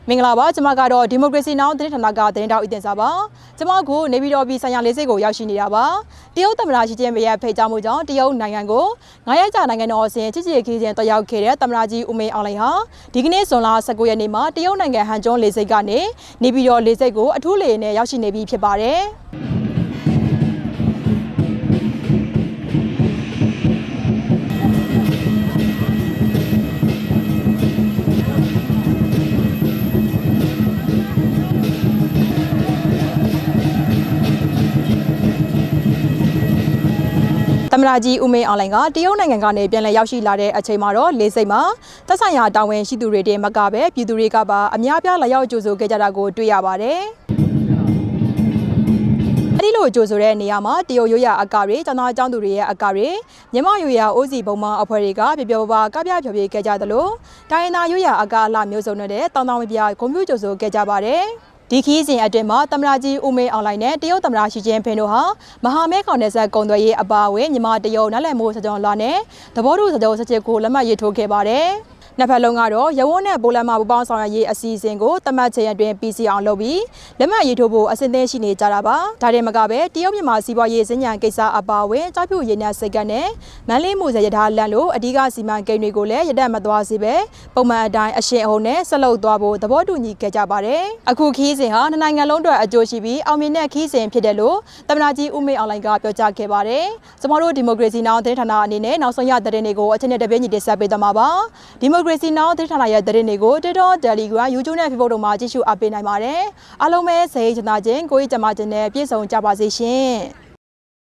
မင်္ဂလာပါကျွန်မကတော့ Democracy Now သတင်းဌာနကသတင်းတောက်ဦးတင်စာပါကျွန်မကိုနေပြည်တော်ပြည်ဆိုင်ရာလေးစိတ်ကိုရောက်ရှိနေတာပါတရုတ်သမ္မတရှီကျင်းပရဲ့ဖိတ်ကြားမှုကြောင့်တရုတ်နိုင်ငံကို9ရက်ကြာနိုင်ငံတော်အစဉ်ချစ်ကြည်ရေးခီးစဉ်တက်ရောက်ခဲ့တဲ့သမ္မတကြီးဦးမင်းအောင်လှိုင်ဟာဒီကနေ့ဇွန်လ19ရက်နေ့မှာတရုတ်နိုင်ငံဟန်ကျွန်းလေးစိတ်ကနေနေပြည်တော်လေးစိတ်ကိုအထူးလေယာဉ်နဲ့ရောက်ရှိနေပြီဖြစ်ပါတယ်သမ္မတကြီးဦးမင်းအောင်လှိုင်ကတရုတ်နိုင်ငံကနေပြန်လည်ရောက်ရှိလာတဲ့အချိန်မှာတော့လေးစိတ်မှာသက်ဆိုင်ရာတာဝန်ရှိသူတွေတင်မကပဲပြည်သူတွေကပါအများပြားလာရောက်ကြိုဆိုခဲ့ကြတာကိုတွေ့ရပါတယ်။အဲဒီလိုကြိုဆိုတဲ့နေရာမှာတရုတ်ရိုးရာအကတွေကျောင်းသားကျောင်းသူတွေရဲ့အကတွေမြန်မာရိုးရာအိုးစီပုံမှန်အဖွဲ့တွေကပြပြပါကပြဖျော်ဖြေခဲ့ကြသလိုတိုင်းရင်းသားရိုးရာအကအလှမျိုးစုံနဲ့တောင်းတောင်းပြဂုဏ်ပြုကြိုဆိုခဲ့ကြပါတယ်။ဒီခီးစဉ်အတွင်းမှာသမ္မတကြီးဦးမင်းအောင်လှိုင်နဲ့တရုတ်သမ္မတရှီကျင်းပင်တို့ဟာမဟာမဲခေါင်နယ်စပ်ကုန်သွယ်ရေးအပါအဝင်မြန်မာတရုတ်နယ်လည်မှုစကြဝဠာနဲ့သဘောတူစကြဝဠာစစ်ကိုလက်မှတ်ရေးထိုးခဲ့ပါတယ်။နှစ်ဖက်လုံးကတော့ရဝန်းနဲ့ပိုလန်မှာပူးပေါင်းဆောင်ရွက်ရေးအစီအစဉ်ကိုတမတ်ချင်အတွင်းပြီးစီအောင်လုပ်ပြီးလက်မှတ်ရေးထိုးဖို့အဆင်သင့်ရှိနေကြတာပါ။ဒါတင်မကပဲတရုတ်မြန်မာစီးပွားရေးစဉ္ညာကိစ္စအပါအဝင်ကြောက်ဖြူရည်နဲ့စိတ်ကနဲ့မန်းလေးမှုစရထားလန်လို့အဓိကစီမံကိန်းတွေကိုလည်းရတက်မသွားစေပဲပုံမှန်အတိုင်းအရှင်အဟုန်နဲ့ဆက်လုပ်သွားဖို့သဘောတူညီခဲ့ကြပါတယ်။အခုခီးစဉ်ဟာနှစ်နိုင်ငံလုံးအတွက်အကျိုးရှိပြီးအောင်မြင်တဲ့ခီးစဉ်ဖြစ်တယ်လို့သမ္မတကြီးဦးမင်းအောင်လှိုင်ကပြောကြားခဲ့ပါတယ်။ကျွန်တော်တို့ Democracy Now သတင်းဌာနအနေနဲ့နောက်ဆုံးရသတင်းတွေကိုအချိန်နဲ့တပြေးညီတင်ဆက်ပေးသွားမှာပါ။ Democracy Now သတင်းဌာနရဲ့သတင်းတွေကို TikTok, Telegram, YouTube နဲ့ Facebook တို့မှာကြည့်ရှုအားပေးနိုင်ပါတယ်။အားလုံးပဲစိတ်ချမ်းသာခြင်းကိုယ်ကျန်းမာခြင်းနဲ့ပြည့်စုံကြပါစေရှင်။